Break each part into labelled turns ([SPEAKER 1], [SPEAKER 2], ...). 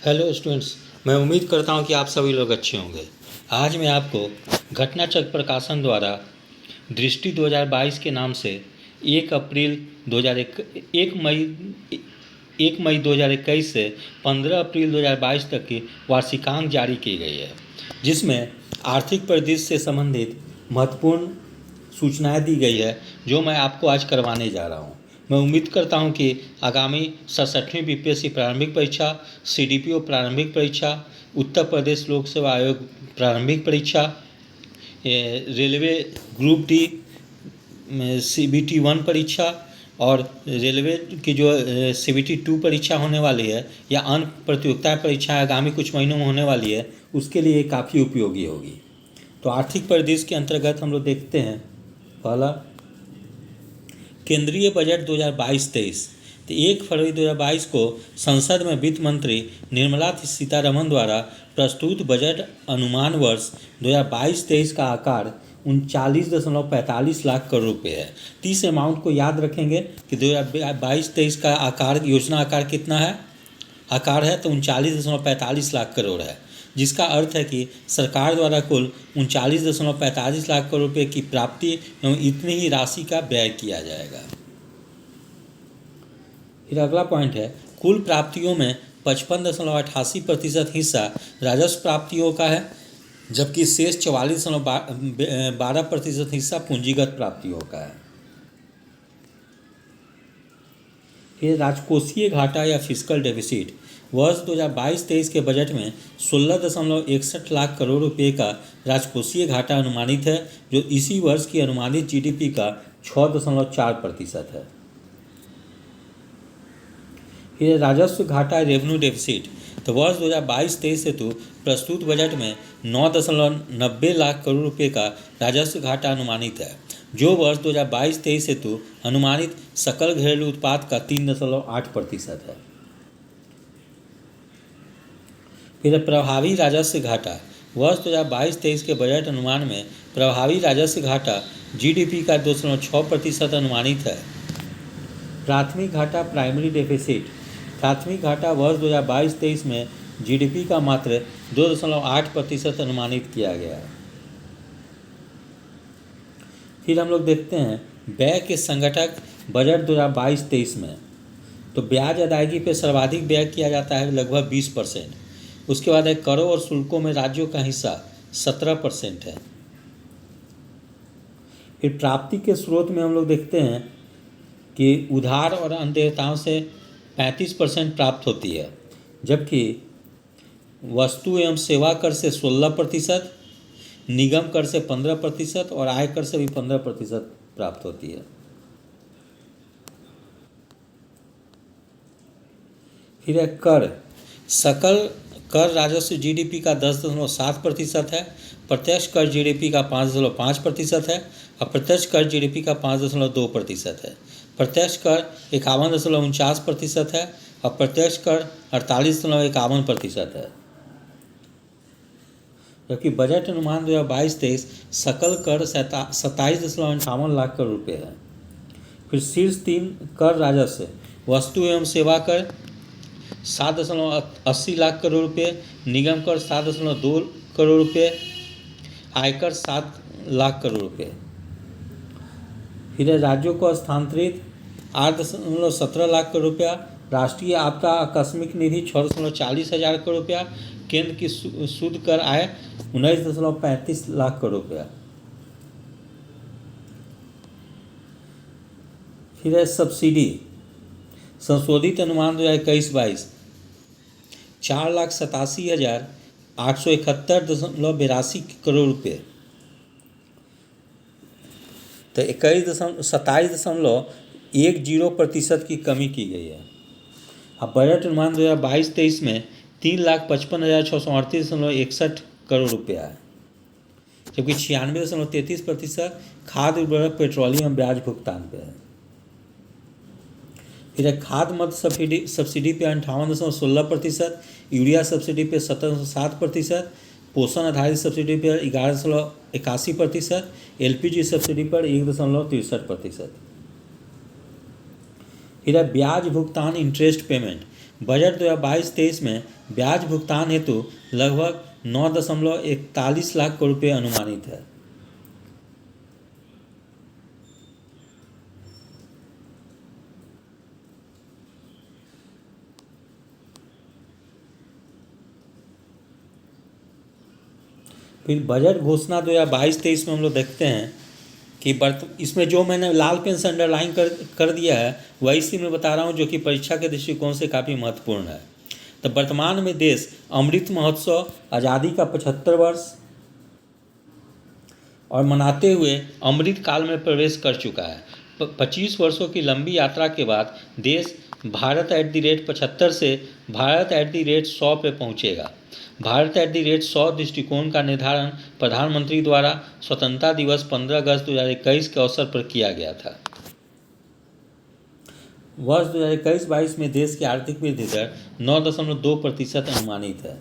[SPEAKER 1] Hello students, मैं उम्मीद करता हूं कि आप सभी लोग अच्छे होंगे। आज मैं आपको घटनाचक्र प्रकाशन द्वारा दृष्टि 2022 के नाम से 1 मई 2021 से 15 अप्रैल 2022 तक की वार्षिकांक जारी की गई है, जिसमें आर्थिक परिदृश्य से संबंधित महत्वपूर्ण सूचनाएं दी गई है, जो मैं आपको आज करवाने जा रहा हूं। मैं उम्मीद करता हूं कि आगामी 67वीं बीपीएससी प्रारंभिक परीक्षा, सीडीपीओ प्रारंभिक परीक्षा, उत्तर प्रदेश लोक सेवा आयोग प्रारंभिक परीक्षा, रेलवे ग्रुप डी CBT 1 परीक्षा और रेलवे की जो CBT 2 परीक्षा होने वाली है या अन्य प्रतियोगिता परीक्षाएं आगामी कुछ महीनों में होने वाली है, उसके लिए काफ़ी उपयोगी होगी। तो आर्थिक परिदृश्य के अंतर्गत हम लोग देखते हैं, पहला केंद्रीय बजट 2022-23। तो 1 फरवरी 2022 को संसद में वित्त मंत्री निर्मला सीतारमण द्वारा प्रस्तुत बजट अनुमान वर्ष 2022-23 का आकार 39.45 लाख करोड़ रुपए है। तो इस अमाउंट को याद रखेंगे कि 2022-23 का योजना आकार कितना है, तो 39.45 लाख करोड़ है, जिसका अर्थ है कि सरकार द्वारा कुल 39.45 लाख करोड़ रुपये की प्राप्ति एवं इतनी ही राशि का व्यय किया जाएगा। फिर अगला पॉइंट है, कुल प्राप्तियों में 55.88% हिस्सा राजस्व प्राप्तियों का है, जबकि शेष 44.12% हिस्सा पूंजीगत प्राप्तियों का है। फिर राजकोषीय घाटा या फिस्कल डेफिसिट वर्ष 2022-23 के बजट में 16.61 लाख करोड़ रुपए का राजकोषीय घाटा अनुमानित है, जो इसी वर्ष की अनुमानित जीडीपी का 6.4% है। फिर राजस्व घाटा रेवेन्यू डेफिसिट, तो वर्ष 2022-23 हेतु प्रस्तुत बजट में 9.90 लाख करोड़ रुपए का राजस्व घाटा अनुमानित है, जो वर्ष 2022-23 हेतु अनुमानित सकल घरेलू उत्पाद का 3.8% है। फिर प्रभावी राजस्व घाटा वर्ष 2022-23 के बजट अनुमान में प्रभावी राजस्व घाटा जीडीपी का 2.6% अनुमानित है। प्राथमिक घाटा प्राइमरी डेफिसिट, प्राथमिक घाटा वर्ष 2022-23 में जीडीपी का मात्र 2.8% अनुमानित किया गया है। फिर हम लोग देखते हैं व्यय के संगठक बजट 2022-23 में, तो ब्याज अदायगी पे सर्वाधिक व्यय किया जाता है, लगभग 20%। उसके बाद है करों और शुल्कों में राज्यों का हिस्सा 17% है। फिर प्राप्ति के स्रोत में हम लोग देखते हैं कि उधार और अन्य देयताओं से 35% प्राप्त होती है, जबकि वस्तु एवं सेवा कर से 16%, निगम कर से 15% और आयकर से भी 15% प्राप्त होती है। फिर है कर, सकल कर राजस्व जीडीपी का 10.7% है, प्रत्यक्ष कर जीडीपी का 5.5% है, अप्रत्यक्ष कर जीडीपी का 5.2% है। प्रत्यक्ष कर 51.49% है, अप्रत्यक्ष कर 48.51% है। जबकि बजट अनुमान 2022-23 सकल कर 27.58 लाख करोड़ रुपये है। फिर शीर्ष 3 कर राजस्व वस्तु एवं सेवा कर 7.80 लाख करोड़ रुपये, निगम कर 7.2 करोड़ रुपये, आयकर 7 लाख करोड़ रुपये। फिर राज्यों को स्थानांतरित 8.17 लाख करोड़ रुपया, राष्ट्रीय आपदा आकस्मिक निधि 6.40 हजार करोड़ रुपया, केंद्र की शुद्ध कर आय 19.35 लाख करोड़ रुपया। फिर है सब्सिडी, संशोधित अनुमान 2021-22 4,87,871.82 करोड़ रुपये, तो 27.10% की कमी की गई है। अब बजट अनुमान 2022-23 में 3,55,638.61 करोड़ रुपया है, जबकि 96.33% खाद्य उर्वरक पेट्रोलियम ब्याज भुगतान पे है। फिर खाद्य मद सब्सिडी पे 58.16%, यूरिया सब्सिडी पे 17.7%, पोषण आधारित सब्सिडी पर 11.81%, एलपीजी सब्सिडी पर 1.63%। फिर ब्याज भुगतान इंटरेस्ट पेमेंट बजट 2022-23 में ब्याज भुगतान हेतु लगभग 9.41 लाख करोड़ रुपये अनुमानित है। फिर बजट घोषणा 2022-23 में हम लोग देखते हैं कि इसमें जो मैंने लाल पेन से अंडरलाइन कर दिया है वही इसी में बता रहा हूँ, जो कि परीक्षा के दृष्टिकोण से काफ़ी महत्वपूर्ण है। तो वर्तमान में देश अमृत महोत्सव, आज़ादी का 75 वर्ष और मनाते हुए अमृत काल में प्रवेश कर चुका है। 25 वर्षों की लंबी यात्रा के बाद देश भारत @75 से भारत @100 पे पहुँचेगा। भारत @100 दृष्टिकोण का निर्धारण प्रधानमंत्री द्वारा स्वतंत्रता दिवस 15 अगस्त 2021 के अवसर पर किया गया था। वर्ष 2021-22 में देश की आर्थिक वृद्धि दर 9.2% अनुमानित है।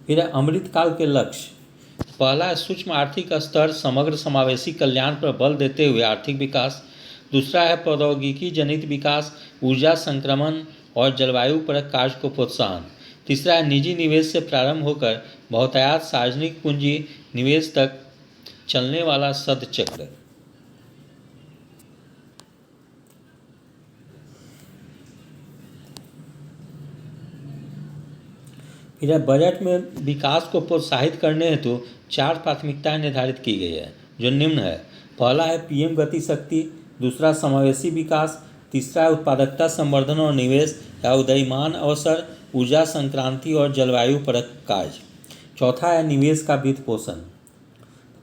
[SPEAKER 1] फिर अमृत काल के लक्ष्य। पहला है सूक्ष्म आर्थिक स्तर, समग्र समावेशी कल्याण पर बल देते हुए आर्थिक विकास। दूसरा है प्रौद्योगिकी जनित विकास, ऊर्जा संक्रमण और जलवायु परक कार्य को प्रोत्साहन। तीसरा है निजी निवेश से प्रारंभ होकर बहुतायत सार्वजनिक पूंजी निवेश तक चलने वाला सदचक्र। फिर बजट में विकास को प्रोत्साहित करने हेतु 4 प्राथमिकताएं निर्धारित की गई है, जो निम्न है। पहला है पीएम गति शक्ति, दूसरा समावेशी विकास, तीसरा है उत्पादकता संवर्धन और निवेश या उदयमान अवसर, ऊर्जा संक्रांति और जलवायु परक कार्य। चौथा है निवेश का वित्त पोषण।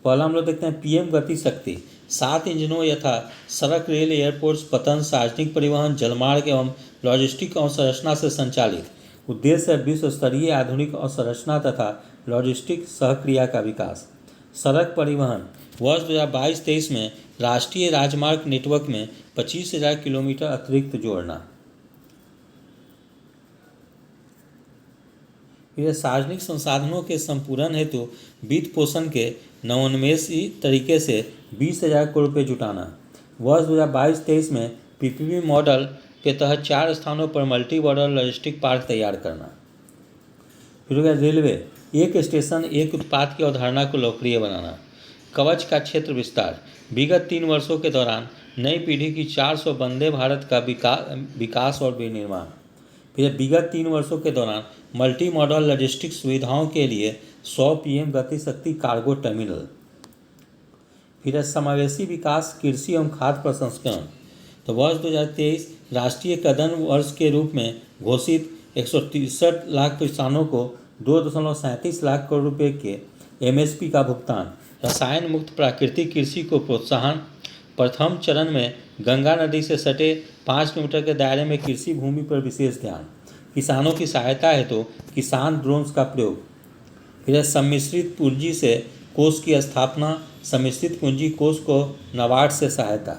[SPEAKER 1] पहला हम लोग देखते हैं पीएम गति शक्ति। 7 इंजनों यथा सड़क, रेल, एयरपोर्ट्स, पतन, सार्वजनिक परिवहन, जलमार्ग एवं लॉजिस्टिक अवसंरचना से संचालित। उद्देश्य है विश्व स्तरीय आधुनिक अवसंरचना तथा लॉजिस्टिक सहक्रिया का विकास। सड़क परिवहन। वर्ष 2022-23 में राष्ट्रीय राजमार्ग नेटवर्क में 25,000 किलोमीटर अतिरिक्त जोड़ना। यह सार्वजनिक संसाधनों के संपूर्ण हेतु वित्त पोषण के नवोन्मेषी तरीके से 20,000 करोड़ रुपये जुटाना। वर्ष 2022-23 में पीपीपी मॉडल के तहत 4 स्थानों पर मल्टी मॉडल लॉजिस्टिक पार्क तैयार करना। फिर हो गया रेलवे, एक स्टेशन एक उत्पाद की अवधारणा को लोकप्रिय बनाना। कवच का क्षेत्र विस्तार। विगत 3 वर्षों के दौरान नई पीढ़ी की 400 वंदे भारत का विकास और विनिर्माण। फिर विगत 3 वर्षों के दौरान मल्टी मॉडल लॉजिस्टिक सुविधाओं के लिए 100 पीएम गति शक्ति कार्गो टर्मिनल। फिर समावेशी विकास, कृषि एवं खाद्य प्रसंस्करण। तो वर्ष 2023 राष्ट्रीय कदम वर्ष के रूप में घोषित 163 लाख किसानों को 2.37 लाख करोड़ रुपए के एमएसपी का भुगतान। रसायन मुक्त प्राकृतिक कृषि को प्रोत्साहन। प्रथम चरण में गंगा नदी से सटे 5 किलोमीटर के दायरे में कृषि भूमि पर विशेष ध्यान। किसानों की सहायता है तो किसान ड्रोन्स का प्रयोग। फिर सम्मिश्रित पूंजी से कोष की स्थापना, सम्मिश्रित पूंजी कोष को नाबार्ड से सहायता।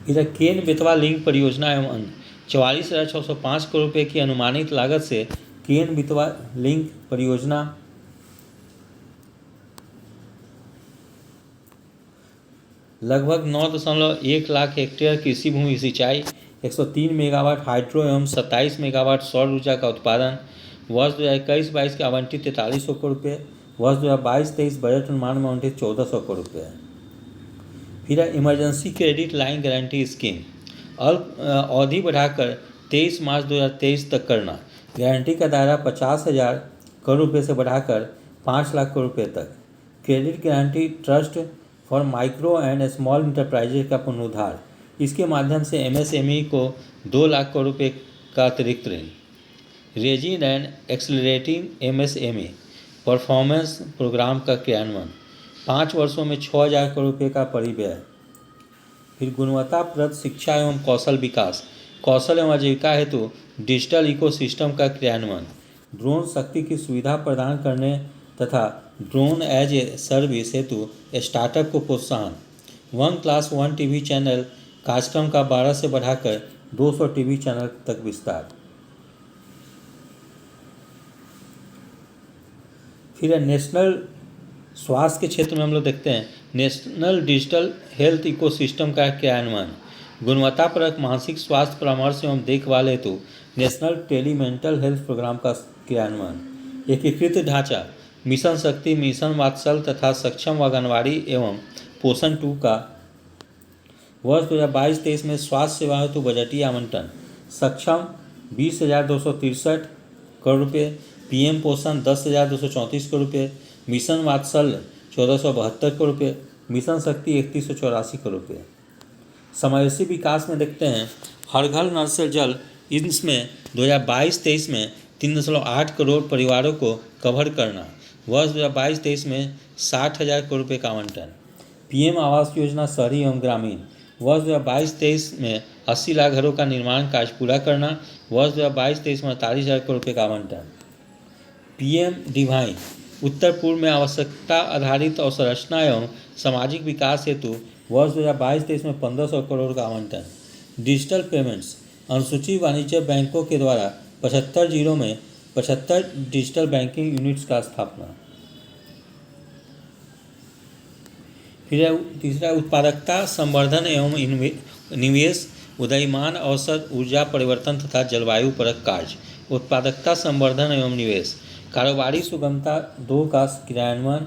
[SPEAKER 1] इधर केन बेतवा लिंक परियोजना एवं अन्य 44,605 करोड़ रुपये की अनुमानित लागत से केन बेतवा लिंक परियोजना लगभग 9.1 लाख हेक्टेयर कृषि भूमि सिंचाई, 103 मेगावाट हाइड्रो एवं 27 मेगावाट सौर ऊर्जा का उत्पादन। वर्ष 2021-22 के आवंटित 4300 करोड़ रुपये। वर्ष 2022-23 बजट अनुमान में आवंटित 1400 करोड़ रुपये है। फिर emergency credit line guarantee scheme, अल्प अवधि बढ़ाकर 23 मार्च 2023 तक करना। गारंटी का दायरा 50,000 करोड़ रुपये से बढ़ाकर 5 लाख करोड़ रुपये तक। Credit guarantee trust for micro and small enterprises का पुनरुद्धार, इसके माध्यम से एमएसएमई को 2 लाख करोड़ रुपये का अतिरिक्त ऋण। Raising and accelerating MSME performance programme का क्रियान्वयन, 5 वर्षों में 6,000 करोड़ रुपये का परिव्यय। फिर गुणवत्ताप्रद शिक्षा एवं कौशल विकास, कौशल एवं आजीविका हेतु डिजिटल इकोसिस्टम का क्रियान्वयन। ड्रोन शक्ति की सुविधा प्रदान करने तथा ड्रोन एज ए सर्विस हेतु स्टार्टअप को प्रोत्साहन। 1+1 टीवी चैनल कार्यक्रम का 12 से बढ़ाकर 200 टीवी चैनल तक विस्तार। फिर नेशनल स्वास्थ्य के क्षेत्र में हम लोग देखते हैं नेशनल डिजिटल हेल्थ इकोसिस्टम का क्रियान्वयन। गुणवत्तापरक मानसिक स्वास्थ्य परामर्श एवं देखभाल हेतु national tele mental health programme का क्रियान्वयन। एकीकृत ढांचा मिशन शक्ति, मिशन वात्सल तथा सक्षम आंगनवाड़ी एवं पोषण 2 का वर्ष 2022-23 में स्वास्थ्य सेवा हेतु बजटीय आवंटन सक्षम 20,263 करोड़ रुपये, पीएम पोषण 10,234 करोड़ रुपये, मिशन वात्सल्य 1,472 करोड़ रुपये, मिशन शक्ति 3,184 करोड़ रुपये। समावेशी विकास में देखते हैं हर घर नल से जल, इसमें 2022-23 में 3.8 करोड़ परिवारों को कवर करना। वर्ष 2022-23 में 60,000 करोड़ रुपये का आवंटन। पीएम आवास योजना शहरी एवं ग्रामीण वर्ष 2022-23 में 80 लाख घरों का निर्माण कार्य पूरा करना। वर्ष 2022-23 में 48,000 करोड़ रुपये का आवंटन। पीएम डिवाइन उत्तर पूर्व में आवश्यकता आधारित अवसंरचना एवं सामाजिक विकास हेतु वर्ष 2022-23 में 1,500 करोड़ का आवंटन। डिजिटल पेमेंट्स अनुसूचित वाणिज्य बैंकों के द्वारा 75 जिलों में 75 डिजिटल बैंकिंग यूनिट्स का स्थापना। फिर तीसरा उत्पादकता संवर्धन एवं निवेश, उदयमान अवसर, ऊर्जा परिवर्तन तथा जलवायु परक कार्य। उत्पादकता संवर्धन एवं निवेश, कारोबारी सुगमता 2 का क्रियान्वयन।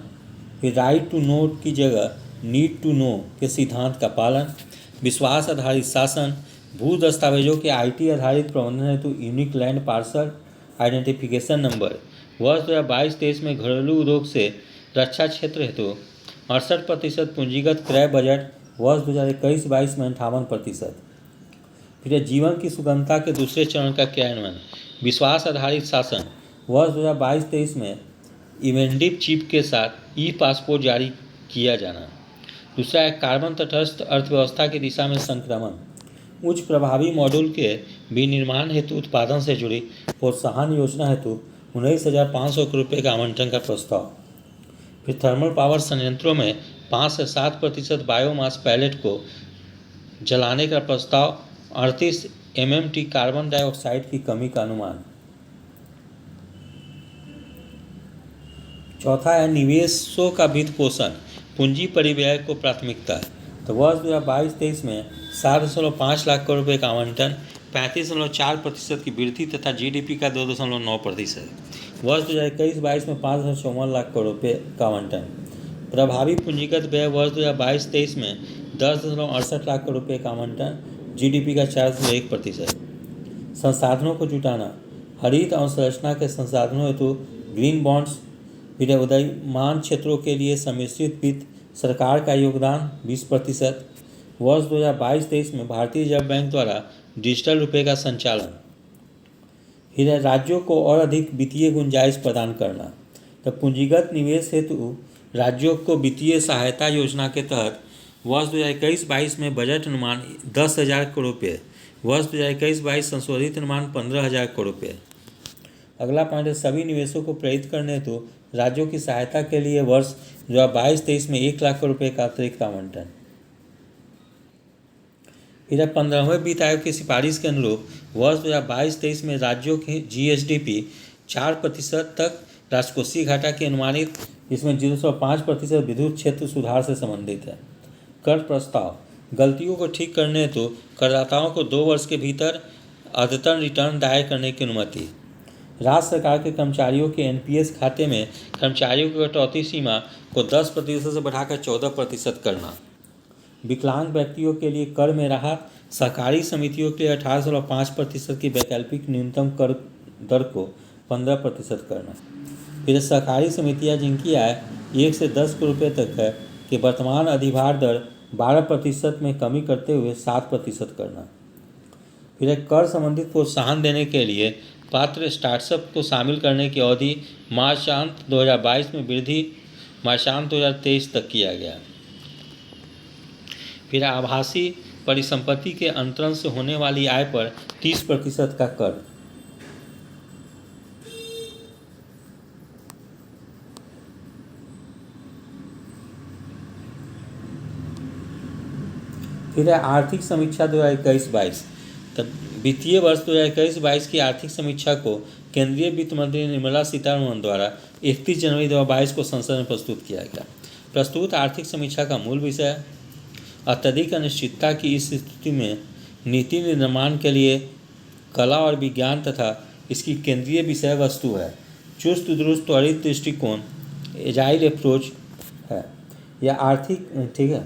[SPEAKER 1] फिर राइट टू नो की जगह नीड टू नो के सिद्धांत का पालन। विश्वास आधारित शासन, भू दस्तावेजों के IT आधारित प्रबंधन हेतु unique land parcel identification number. वर्ष 2022-23 में घरेलू उद्योग से रक्षा क्षेत्र हेतु 68% पूंजीगत क्रय बजट। वर्ष 2021-22 में 58%। फिर जीवन की सुगमता के दूसरे चरण का क्रियान्वयन, विश्वास आधारित शासन। वर्ष 2022-23 में इवेंडिप चिप के साथ ई-पासपोर्ट जारी किया जाना। दूसरा है कार्बन तटस्थ अर्थव्यवस्था की दिशा में संक्रमण, उच्च प्रभावी मॉड्यूल के विनिर्माण हेतु उत्पादन से जुड़ी प्रोत्साहन योजना हेतु 19,500 करोड़ रुपये का आवंटन का प्रस्ताव। फिर थर्मल पावर संयंत्रों में 5 से 7% बायोमास पैलेट को जलाने का प्रस्ताव। 38 MMT कार्बन डाइऑक्साइड की कमी का अनुमान। चौथा है निवेशों का वित्त पोषण, पूंजी परिव्यय को प्राथमिकता। तो वर्ष 2022-23 में 7.5 लाख करोड़ रुपये का आवंटन, 35.4% की वृद्धि तथा GDP का 2.9%। वर्ष 2021-22 में 5.54 लाख करोड़ रुपये का आवंटन। प्रभावी पूंजीगत व्यय वर्ष 2022-23 में 10.68 लाख करोड़ रुपये का आवंटन, GDP का 4.1%। संसाधनों को जुटाना, हरित अवसंरचना के संसाधनों हेतु ग्रीन बॉन्ड्स। फिर उदयमान क्षेत्रों के लिए सम्मिश्रित वित्त, सरकार का योगदान 20%। वर्ष 2022-23 में भारतीय रिजर्व बैंक द्वारा डिजिटल रुपये का संचालन। फिर राज्यों को और अधिक वित्तीय गुंजाइश प्रदान करना। तो पूंजीगत निवेश हेतु राज्यों को वित्तीय सहायता योजना के तहत वर्ष 2021-22 में बजट अनुमान 10,000 करोड़ रुपये। वर्ष 2021-22 संशोधित अनुमान 15,000 करोड़ रुपये। अगला पॉइंट है सभी निवेशों को प्रेरित करने हेतु राज्यों की सहायता के लिए वर्ष 2022-23 में 1 लाख करोड़ रुपये का अतिरिक्त आवंटन। इधर 15वें वित्त आयोग की सिफारिश के अनुरूप वर्ष 2022-23 में राज्यों की GSDP 4% तक राजकोषीय घाटा की अनुमानित, जिसमें 0.5% विद्युत क्षेत्र सुधार से संबंधित है। कर प्रस्ताव, गलतियों को ठीक करने हेतु करदाताओं को 2 वर्ष के भीतर अद्यतन रिटर्न दायर करने की अनुमति। राज्य सरकार के कर्मचारियों के NPS खाते में कर्मचारियों की कटौती सीमा को 10% से बढ़ाकर 14% करना। विकलांग व्यक्तियों के लिए कर में राहत, सहकारी समितियों के लिए 18.5% की वैकल्पिक न्यूनतम कर दर को 15% करना। फिर सहकारी समितियां जिनकी आय 1 से 10 करोड़ रुपये तक है कि वर्तमान अधिभार दर 12% में कमी करते हुए 7% करना। फिर कर संबंधित प्रोत्साहन देने के लिए पात्र स्टार्टअप को शामिल करने की अवधि मार्चांत 2022 में वृद्धि मार्चांत 2023 तक किया गया। फिर आभासी परिसंपत्ति के अंतरण से होने वाली आय पर 30% का कर। फिर है आर्थिक समीक्षा 2021-22। तब वित्तीय वर्ष 2021-22 की आर्थिक समीक्षा को केंद्रीय वित्त मंत्री निर्मला सीतारमण द्वारा 31 जनवरी 2022 को संसद में प्रस्तुत किया गया। प्रस्तुत आर्थिक समीक्षा का मूल विषय अत्यधिक अनिश्चितता की इस स्थिति में नीति निर्माण के लिए कला और विज्ञान तथा इसकी केंद्रीय विषय वस्तु है। चुस्त दुरुस्त त्वरित दृष्टिकोण एजाइल अप्रोच है या आर्थिक, ठीक है।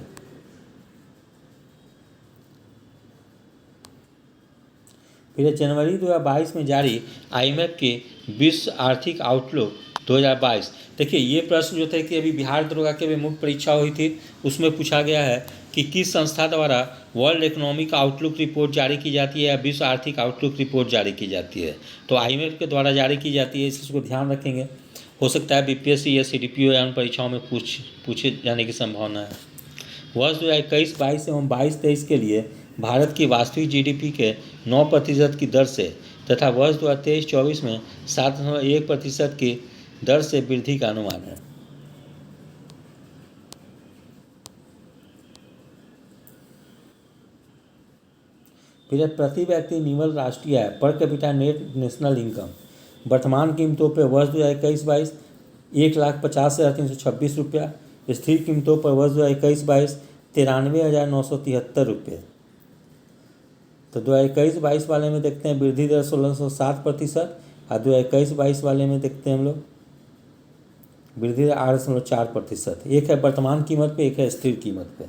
[SPEAKER 1] फिर जनवरी 2022 में जारी IMF के विश्व आर्थिक आउटलुक 2022। देखिए ये प्रश्न जो थे कि अभी बिहार दरोगा की मुख्य परीक्षा हुई थी, उसमें पूछा गया है कि किस संस्था द्वारा वर्ल्ड इकोनॉमिक आउटलुक रिपोर्ट जारी की जाती है या विश्व आर्थिक आउटलुक रिपोर्ट जारी की जाती है। तो IMF के द्वारा जारी की जाती है, इसको ध्यान रखेंगे। हो सकता है BPSC या CDPO या उन परीक्षाओं में पूछे जाने की संभावना है। वर्ष 2021-22 एवं 22-23 के लिए भारत की वास्तविक GDP के 9% की दर से तथा वर्ष 2023-24 में 7.1% की दर से वृद्धि का अनुमान है। फिर प्रति व्यक्ति निवल राष्ट्रीय आय per capita net national income वर्तमान कीमतों पर वर्ष 2021-22 1,50,326 रुपया, स्थिर कीमतों पर वर्ष 2021-22 93,973 रुपये। तो 2021-22 वाले में देखते हैं वृद्धि दर 16.7% और 2021-22 वाले में देखते हैं हम लोग वृद्धि दर 8.4%। एक है वर्तमान कीमत पे, एक है स्थिर कीमत पे।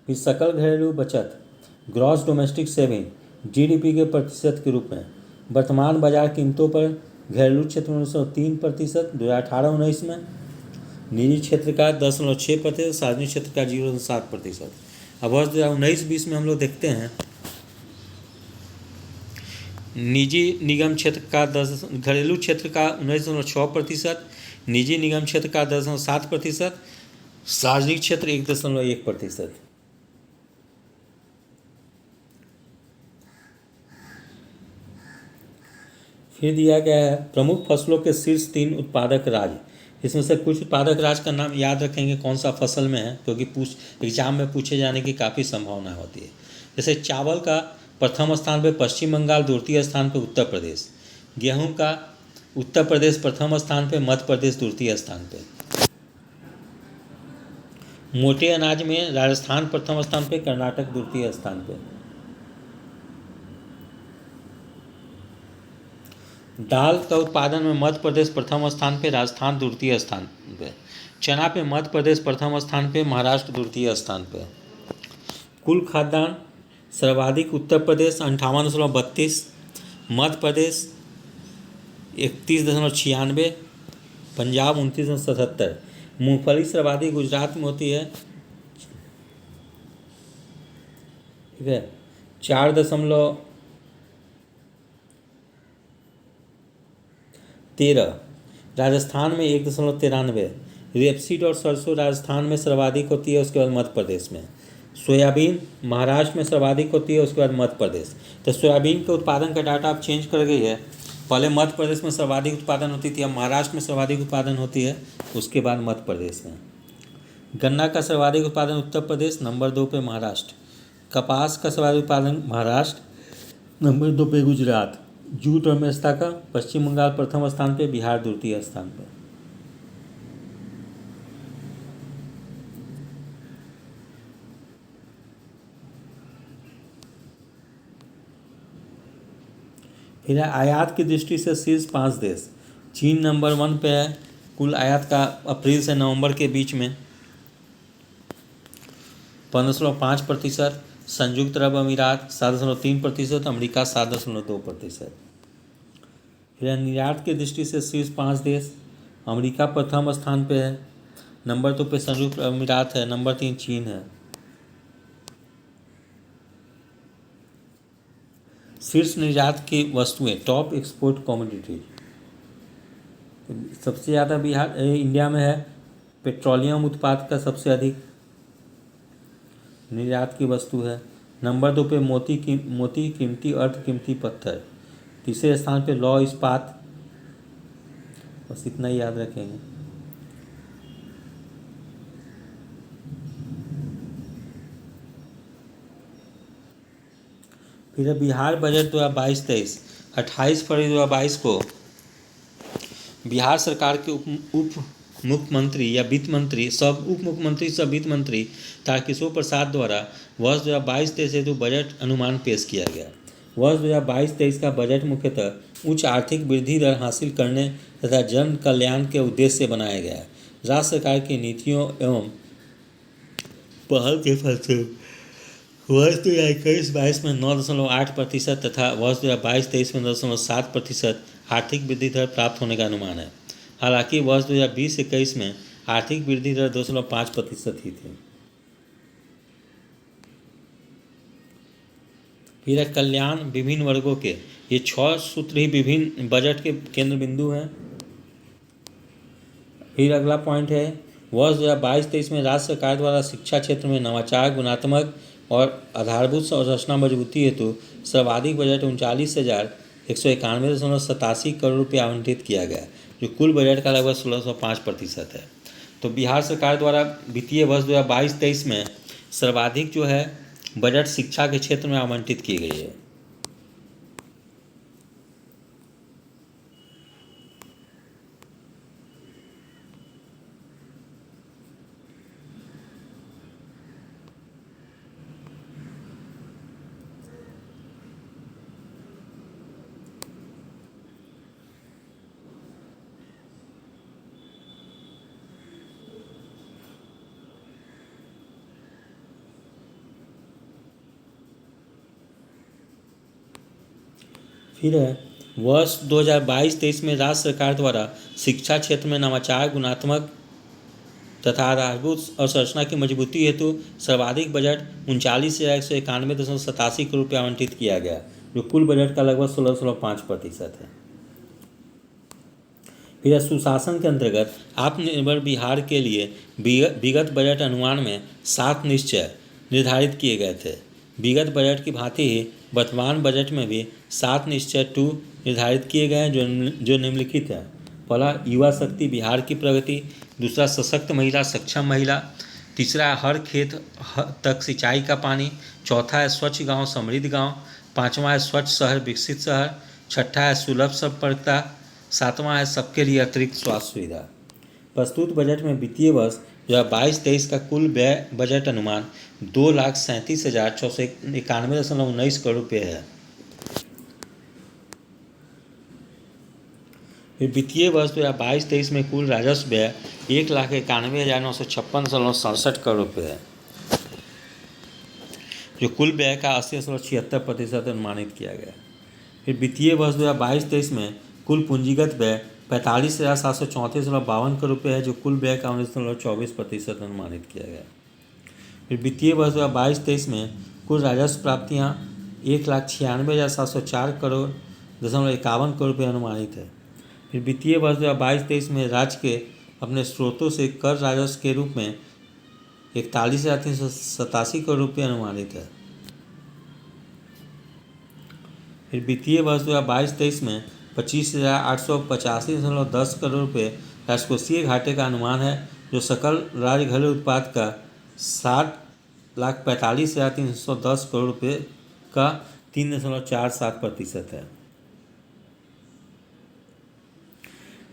[SPEAKER 1] फिर सकल घरेलू बचत ग्रॉस डोमेस्टिक सेविंग GDP के प्रतिशत के रूप में वर्तमान बाजार कीमतों पर घरेलू क्षेत्र में 3% 2018-19 में, निजी क्षेत्र का 10.6%, सार्वजनिक क्षेत्र का 0.7%। अब वर्ष 2019-20 में हम लोग देखते हैं निजी निगम क्षेत्र का घरेलू क्षेत्र का 19.6%, निजी निगम क्षेत्र का 10.7%, सार्वजनिक क्षेत्र 1.1%। फिर दिया गया है प्रमुख फसलों के शीर्ष 3 उत्पादक राज्य। इसमें से कुछ उत्पादक राज्य का नाम याद रखेंगे कौन सा फसल में है, क्योंकि एग्जाम में पूछे जाने की काफ़ी संभावना होती है। जैसे चावल का प्रथम स्थान पे पश्चिम बंगाल, द्वितीय स्थान पे उत्तर प्रदेश। गेहूं का उत्तर प्रदेश प्रथम स्थान पे, मध्य प्रदेश द्वितीय स्थान पे। मोटे अनाज में राजस्थान प्रथम स्थान पे, कर्नाटक द्वितीय स्थान पे। दाल का उत्पादन में मध्य प्रदेश प्रथम स्थान पे, राजस्थान द्वितीय स्थान पे। चना पे मध्य प्रदेश प्रथम स्थान पे, महाराष्ट्र द्वितीय स्थान पे। कुल खाद्यान्न सर्वाधिक उत्तर प्रदेश 58.32, मध्य प्रदेश 31.96, पंजाब 29.77। मूंगफली सर्वाधिक गुजरात में होती है, ठीक है, 4.13। राजस्थान में 1.93। रेपसीड और सरसों राजस्थान में सर्वाधिक होती है, उसके बाद मध्य प्रदेश में। सोयाबीन महाराष्ट्र में सर्वाधिक होती है, उसके बाद मध्य प्रदेश। तो सोयाबीन के उत्पादन का डाटा आप चेंज कर गई है, पहले मध्य प्रदेश में सर्वाधिक उत्पादन होती थी, अब महाराष्ट्र में सर्वाधिक उत्पादन होती है, उसके बाद मध्य प्रदेश में। गन्ना का सर्वाधिक उत्पादन उत्तर प्रदेश, नंबर 2 पे महाराष्ट्र। कपास का सर्वाधिक उत्पादन महाराष्ट्र, नंबर 2 पे गुजरात। जूट और मेस्ता का पश्चिम बंगाल प्रथम स्थान पे, बिहार द्वितीय स्थान पे। फिर आयात की दृष्टि से शीर्ष 5 देश। चीन नंबर 1 पे है, कुल आयात का अप्रैल से नवंबर के बीच में 15.5%, संयुक्त अरब अमीरात 7.3%, अमेरिका 7.2%। फिर निर्यात की दृष्टि से शीर्ष 5 देश। अमेरिका प्रथम स्थान पे है, नंबर 2 पे संयुक्त अरब अमीरात है, नंबर 3 चीन है। शीर्ष निर्यात की वस्तुएं, टॉप एक्सपोर्ट कमोडिटीज। सबसे ज़्यादा इंडिया में है पेट्रोलियम उत्पाद का सबसे अधिक निर्यात की वस्तु है। नंबर 2 पे मोती, कीमती अर्ध कीमती पत्थर। तीसरे स्थान पे लौह इस्पात। बस इतना ही याद रखेंगे। फिर बिहार बजट 2022-23। 28 फरवरी 2022 को बिहार सरकार के उप मुख्यमंत्री या वित्त मंत्री सब उप मुख्यमंत्री सब वित्त मंत्री तारकिशोर प्रसाद द्वारा वर्ष 2022-23 हेतु बजट अनुमान पेश किया गया। वर्ष 2022-23 का बजट मुख्यतः उच्च आर्थिक वृद्धि दर हासिल करने तथा जन कल्याण के उद्देश्य से बनाया गया है। राज्य सरकार की नीतियों एवं पहल के फलस्वरूप वर्ष 2021-22 में 9.8% तथा वर्ष 2022-23 में 9.7% आर्थिक वृद्धि दर प्राप्त होने का अनुमान है। हालांकि वर्ष 2020-21 में आर्थिक वृद्धि दर 2.5% ही थी। फिर कल्याण विभिन्न वर्गों के, ये 6 सूत्र ही विभिन्न बजट के केंद्र बिंदु हैं। फिर अगला पॉइंट है, वर्ष 2022-23 में राज्य सरकार द्वारा शिक्षा क्षेत्र में नवाचार, गुणात्मक और आधारभूत संरचना मजबूती हेतु सर्वाधिक बजट 39,191.87 करोड़ रुपये आवंटित किया गया, जो कुल बजट का लगभग 16.5% है। तो बिहार सरकार द्वारा वित्तीय वर्ष 2022-23 में सर्वाधिक जो है बजट शिक्षा के क्षेत्र में आवंटित की गई है। फिर है, वर्ष 2022-23 में राज्य सरकार द्वारा शिक्षा क्षेत्र में नवाचार, गुणात्मक तथा आधारभूत अवसंरचना की मजबूती हेतु सर्वाधिक बजट 39,191.87 करोड़ रुपये आवंटित किया गया, जो कुल बजट का लगभग 16.5% है। फिर सुशासन के अंतर्गत आत्मनिर्भर बिहार के लिए विगत बजट अनुमान में 7 निश्चय निर्धारित किए गए थे। विगत बजट की भांति ही वर्तमान बजट में भी 7 निश्चय 2 निर्धारित किए गए हैं, जो निम्नलिखित है। पहला, युवा शक्ति बिहार की प्रगति। दूसरा, सशक्त महिला सक्षम महिला। तीसरा है हर खेत तक सिंचाई का पानी। चौथा है स्वच्छ गांव समृद्ध गांव। पांचवा है स्वच्छ शहर विकसित शहर। छठा है सुलभ संपर्कता। सातवां है सबके लिए अतिरिक्त स्वास्थ्य सुविधा। प्रस्तुत बजट में वित्तीय वर्ष 2022-23 का कुल व्यय बजट अनुमान 2,37,691.19 करोड़ रुपये है। फिर वित्तीय वर्ष 2022-23 में कुल राजस्व व्यय 1,91,956.67 करोड़ रुपये है, जो कुल व्यय का 80.76% अनुमानित किया गया। फिर वित्तीय वर्ष 2022-23 में कुल पूंजीगत व्यय 45,734.52 करोड़ रुपये है, जो कुल व्यय का 19.24% अनुमानित किया गया। फिर वित्तीय वर्ष 2022-23 में कुल राजस्व प्राप्तियाँ 1,96,704 करोड़ 51 करोड़ रुपये अनुमानित है। फिर वित्तीय वर्ष 2022-23 में राज्य के अपने स्रोतों से कर राजस्व के रूप में 41,387 करोड़ रुपये अनुमानित है। फिर वित्तीय वर्ष 2022-23 में 25,885.10 करोड़ रुपये राजकोषीय घाटे का अनुमान है, जो सकल राज्य घरेलू उत्पाद का 60,45,310 करोड़ रुपये का 3.47% है।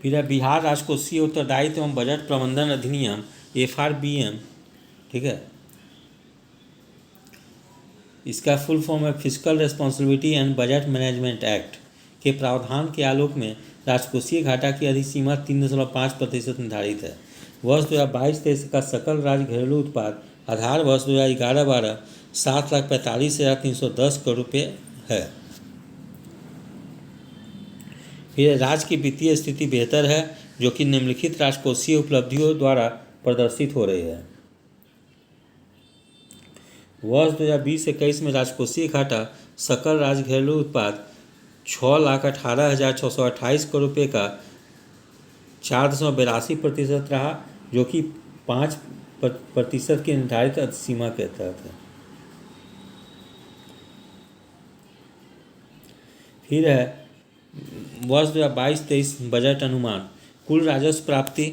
[SPEAKER 1] फिर है बिहार राजकोषीय उत्तरदायित्व एवं बजट प्रबंधन अधिनियम FRBM, ठीक है। इसका फुल फॉर्म है physical responsibility and budget management act के प्रावधान के आलोक में राजकोषीय घाटा की अधिसीमा 3.5% निर्धारित है। वर्ष 2022-23 का सकल राज्य घरेलू उत्पाद आधार वर्ष 2011-12 7,45,310 करोड़ रुपये है। फिर राज्य की वित्तीय स्थिति बेहतर है, जो कि निम्नलिखित राजकोषीय उपलब्धियों द्वारा प्रदर्शित हो रही है। वर्ष 2020-21 में राजकोषीय घाटा सकल राज्य घरेलू उत्पाद 6,18,628 करोड़ रुपये का 4.82% रहा, जो कि 5% की निर्धारित सीमा के तहत है। फिर है वर्ष 2022-23 बजट अनुमान कुल राजस्व प्राप्ति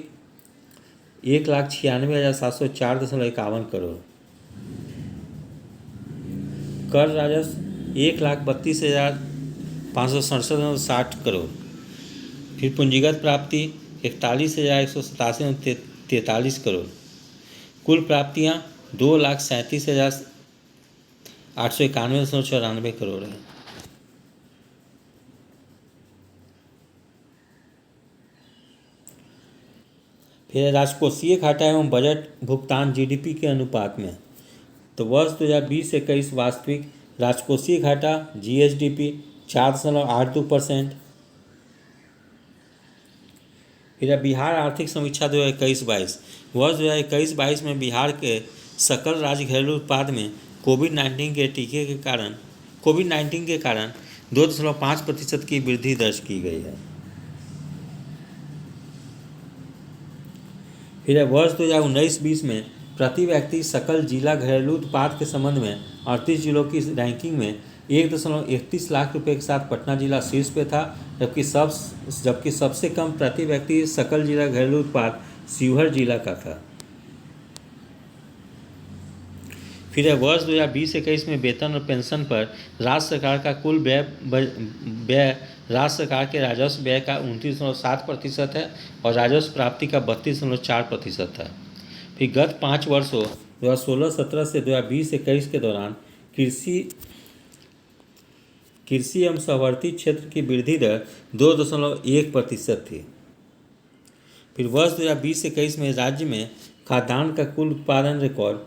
[SPEAKER 1] 1,96,704.51 करोड़, कर राजस्व 1,32,567.60 करोड़। फिर पूंजीगत प्राप्ति 41,187,43 करोड़। कुल प्राप्तियाँ 2,37,891,94 करोड़ है। फिर राजकोषीय घाटा एवं बजट भुगतान जीडीपी के अनुपात में, तो वर्ष 2020-21 वास्तविक राजकोषीय घाटा जीएसडीपी 4.82%। फिर बिहार आर्थिक समीक्षा 2021-22, वर्ष 2021-22 में बिहार के सकल राज्य घरेलू उत्पाद में कोविड-19 के कारण 2.5% की वृद्धि दर्ज की गई है। फिर वर्ष 2019-20 में प्रति व्यक्ति सकल जिला घरेलू उत्पाद के संबंध में 38 जिलों की रैंकिंग में 1.31 लाख रुपए के साथ पटना जिला शीर्ष पे था, जबकि सबसे कम प्रति व्यक्ति सकल जिला घरेलू उत्पाद शिवहर जिला का था। फिर वर्ष 2020-21 में वेतन और पेंशन पर राज्य सरकार का कुल व्यय राज्य सरकार के राजस्व व्यय का 29.7% है और राजस्व प्राप्ति का 32.4% है। फिर गत 5 वर्षों 2016-17 से 2020-21 के दौरान कृषि एवं सहवर्ती क्षेत्र की वृद्धि दर 2.1% थी। फिर वर्ष 2020-21 में राज्य में खाद्यान्न का कुल उत्पादन रिकॉर्ड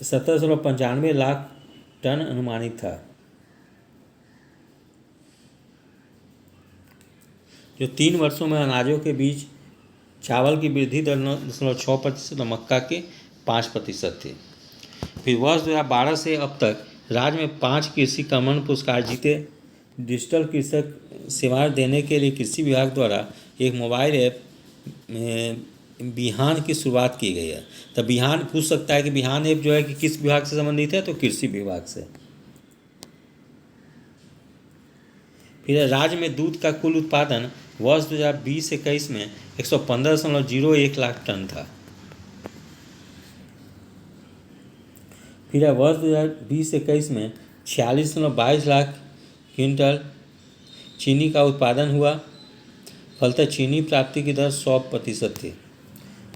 [SPEAKER 1] 17.95 लाख टन अनुमानित था, जो 3 वर्षों में अनाजों के बीच चावल की वृद्धि दर 9.6% और मक्का के 5% थी। फिर वर्ष 2012 से अब तक राज्य में 5 कृषि कर्मण पुरस्कार जीते। डिजिटल कृषक सेवाएं देने के लिए कृषि विभाग द्वारा एक मोबाइल ऐप बिहान की शुरुआत की गई है। तो बिहान पूछ सकता है कि बिहान ऐप जो है कि किस विभाग से संबंधित है, तो कृषि विभाग से। फिर राज्य में दूध का कुल उत्पादन वर्ष 2020-21 में 115.01 लाख टन था। फिर वर्ष 2020-21 में 46.22 लाख क्विंटल चीनी का उत्पादन हुआ, फलतः चीनी प्राप्ति की दर 100% थी।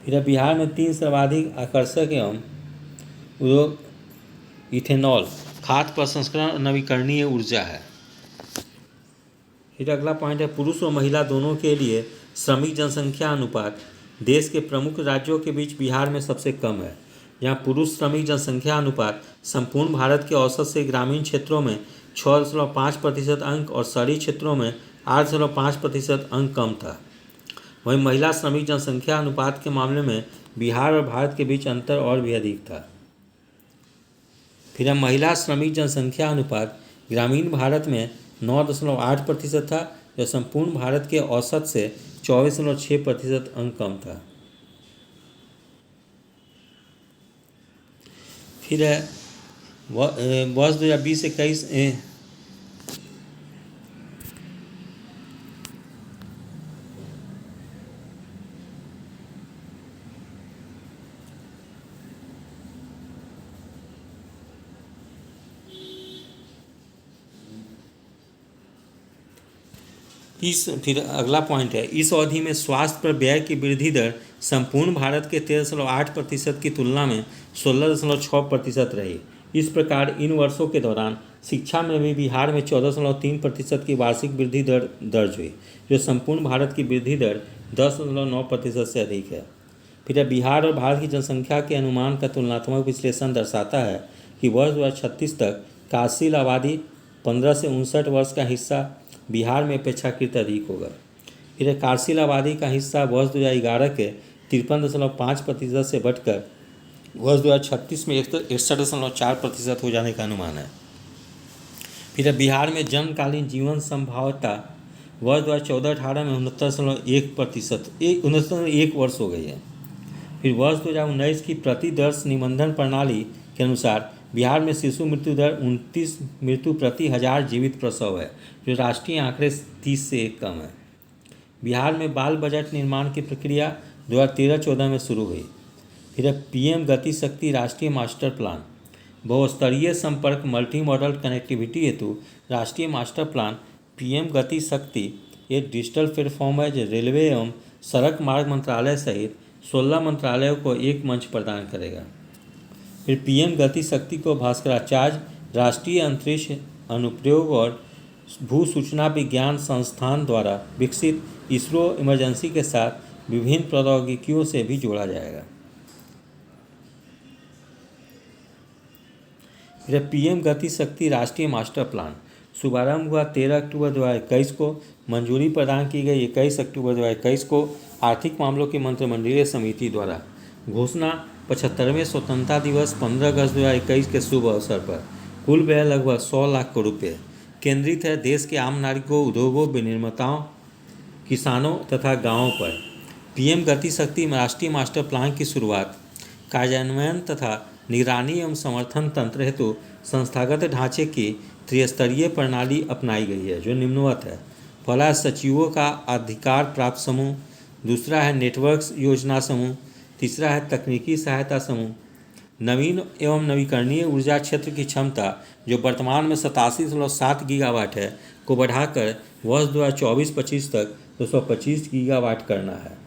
[SPEAKER 1] फिर बिहार में 3 सर्वाधिक आकर्षक एवं उद्योग इथेनॉल, खाद्य प्रसंस्करण और नवीकरणीय ऊर्जा है। फिर अगला पॉइंट है पुरुष और महिला दोनों के लिए श्रमिक जनसंख्या अनुपात देश के प्रमुख राज्यों के बीच बिहार में सबसे कम है। यहाँ पुरुष श्रमिक जनसंख्या अनुपात संपूर्ण भारत के औसत से ग्रामीण क्षेत्रों में 6.5% अंक और शहरी क्षेत्रों में 8.5% अंक कम था। वहीं महिला श्रमिक जनसंख्या अनुपात के मामले में बिहार और भारत के बीच अंतर और भी अधिक था। फिर महिला श्रमिक जनसंख्या अनुपात ग्रामीण भारत में 9.8% था, जो संपूर्ण भारत के औसत से 24.6% अंक कम था। फिर वर्ष 2020-21 फिर अगला पॉइंट है इस अवधि में स्वास्थ्य पर व्यय की वृद्धि दर संपूर्ण भारत के 13.8% की तुलना में 16.6% रही। इस प्रकार इन वर्षों के दौरान शिक्षा में भी बिहार में 14.3% की वार्षिक वृद्धि दर दर्ज हुई, जो संपूर्ण भारत की वृद्धि दर 10.9% से अधिक है। फिर बिहार और भारत की जनसंख्या के अनुमान का तुलनात्मक विश्लेषण दर्शाता है कि वर्ष 2036 तक कार्यशील आबादी 15 से 59 वर्ष का हिस्सा बिहार में अपेक्षाकृत अधिक होगा। फिर कार्यशील आबादी का हिस्सा वर्ष 2011 के 53.5% से बढ़कर वर्ष 2036 में 61.4% हो जाने का अनुमान है। फिर बिहार में जन्मकालीन जीवन संभाव्यता वर्ष 2014-18 में 69.1 वर्ष हो गई है। फिर वर्ष 2019 की प्रतिदर्श निबंधन प्रणाली के अनुसार बिहार में शिशु मृत्यु दर 29 मृत्यु प्रति 1000 जीवित प्रसव है, जो राष्ट्रीय आंकड़े 30 से 1 कम है। बिहार में बाल बजट निर्माण की प्रक्रिया 2013-14 में शुरू हुई। फिर पीएम गति शक्ति राष्ट्रीय मास्टर प्लान, बहुस्तरीय संपर्क मल्टी मॉडल कनेक्टिविटी हेतु राष्ट्रीय मास्टर प्लान पीएम गति शक्ति एक डिजिटल प्लेटफॉर्म है जो रेलवे एवं सड़क मार्ग मंत्रालय सहित 16 मंत्रालयों को एक मंच प्रदान करेगा। फिर पीएम गति शक्ति को भास्कराचार्य राष्ट्रीय अंतरिक्ष अनुप्रयोग और भू सूचना विज्ञान संस्थान द्वारा विकसित इसरो इमरजेंसी के साथ विभिन्न प्रौद्योगिकियों से भी जोड़ा जाएगा। फिर पीएम गति शक्ति राष्ट्रीय मास्टर प्लान शुभारंभ हुआ 13 अक्टूबर 2021 को, मंजूरी प्रदान की गई 21 अक्टूबर 2021 को आर्थिक मामलों की मंत्रिमंडलीय समिति द्वारा। घोषणा 75वें स्वतंत्रता दिवस 15 अगस्त 2021 के शुभ अवसर पर। कुल व्यय लगभग 100 लाख करोड़ रुपये केंद्रित है देश के आम नागरिकों, उद्योगों, विनिर्माताओं, किसानों तथा गाँवों पर। पीएम गति शक्ति राष्ट्रीय मास्टर प्लान की शुरुआत कार्यान्वयन तथा निगरानी एवं समर्थन तंत्र हेतु संस्थागत ढांचे की त्रिस्तरीय प्रणाली अपनाई गई है जो निम्नवत है। पहला सचिवों का अधिकार प्राप्त समूह, दूसरा है नेटवर्क योजना समूह, तीसरा है तकनीकी सहायता समूह। नवीन एवं नवीकरणीय ऊर्जा क्षेत्र की क्षमता जो वर्तमान में 87.7 गीगावाट है को बढ़ाकर वर्ष 2024-25 तक 225 गीगावाट करना है।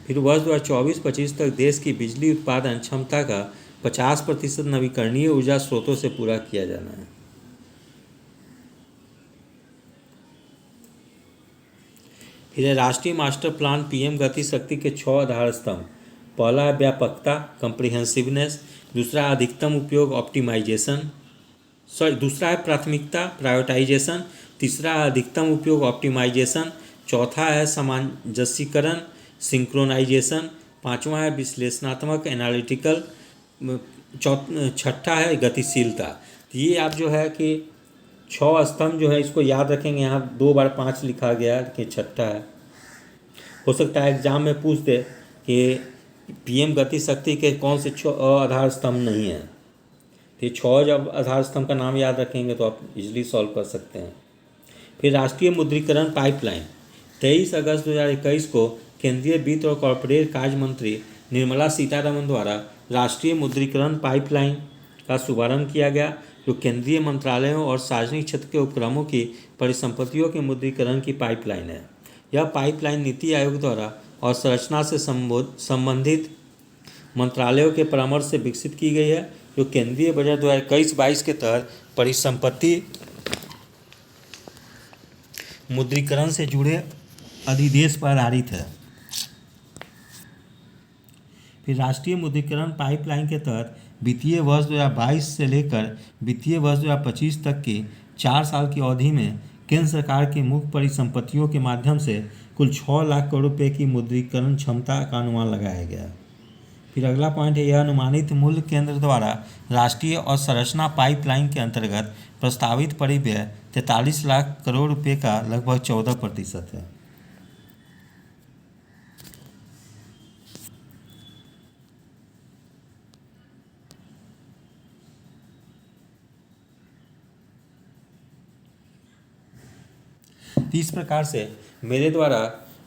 [SPEAKER 1] फिर वर्ष 2024-25 तक देश की बिजली उत्पादन क्षमता का 50% नवीकरणीय ऊर्जा स्रोतों से पूरा किया जाना है। फिर राष्ट्रीय मास्टर प्लान पीएम गति शक्ति के 6 आधार स्तंभ। पहला है व्यापकता कम्प्रिहेंसिवनेस, दूसरा अधिकतम उपयोग ऑप्टिमाइजेशन, दूसरा है प्राथमिकता प्रायोरिटाइजेशन, तीसरा है अधिकतम उपयोग ऑप्टिमाइजेशन, चौथा है सामंजस्यीकरण सिंक्रोनाइजेशन, पांचवा है विश्लेषणात्मक एनालिटिकल, छठा है गतिशीलता। तो ये आप जो है कि 6 स्तंभ जो है इसको याद रखेंगे। यहाँ 2 बार 5 लिखा गया है कि छठा है। हो सकता है एग्जाम में पूछ दे कि पीएम गति शक्ति के कौन से 6 आधार स्तंभ नहीं हैं। तो 6 जब आधार स्तंभ का नाम याद रखेंगे तो आप इजीली सॉल्व कर सकते हैं। फिर राष्ट्रीय मुद्रीकरण पाइपलाइन 23 अगस्त 2021 को केंद्रीय वित्त और कॉरपोरेट कार्य मंत्री निर्मला सीतारमण द्वारा राष्ट्रीय मुद्रीकरण पाइपलाइन का शुभारंभ किया गया जो केंद्रीय मंत्रालयों और सार्वजनिक क्षेत्र के उपक्रमों की परिसंपत्तियों के मुद्रीकरण की पाइपलाइन है। यह पाइपलाइन नीति आयोग द्वारा और संरचना से संबंधित मंत्रालयों के परामर्श से विकसित की गई है जो केंद्रीय बजट 2021-22 के तहत परिसंपत्ति मुद्रीकरण से जुड़े अधिदेश पर आधारित है। फिर राष्ट्रीय मुद्रीकरण पाइपलाइन के तहत वित्तीय वर्ष 2022 से लेकर वित्तीय वर्ष 2025 तक की 4 साल की अवधि में केंद्र सरकार की मुख्य परिसंपत्तियों के माध्यम से कुल 6 लाख करोड़ रुपये की मुद्रीकरण क्षमता का अनुमान लगाया गया। फिर अगला पॉइंट है यह अनुमानित मूल्य केंद्र द्वारा राष्ट्रीय और संरचना पाइपलाइन के अंतर्गत प्रस्तावित परिव्यय 43 लाख करोड़ रुपये का लगभग 14% है। इस प्रकार से मेरे द्वारा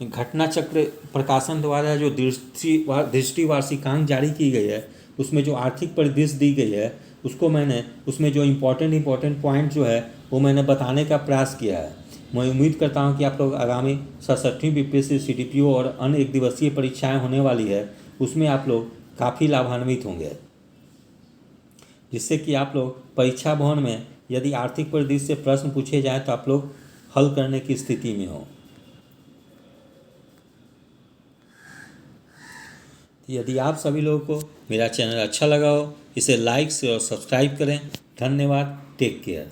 [SPEAKER 1] घटना चक्र प्रकाशन द्वारा जो दृष्टि वार्षिकांक जारी की गई है उसमें जो आर्थिक परिदृश्य दी गई है उसको मैंने उसमें जो इम्पोर्टेंट पॉइंट जो है वो मैंने बताने का प्रयास किया है। मैं उम्मीद करता हूं कि आप लोग आगामी 67वीं बीपीएससी सीडीपीओ और अन्य एक दिवसीय परीक्षाएं होने वाली है उसमें आप लोग काफ़ी लाभान्वित होंगे, जिससे कि आप लोग परीक्षा भवन में यदि आर्थिक परिदृश्य से प्रश्न पूछे जाएँ तो आप लोग हल करने की स्थिति में हो। यदि आप सभी लोगों को मेरा चैनल अच्छा लगा हो इसे लाइक से और सब्सक्राइब करें। धन्यवाद। Take care.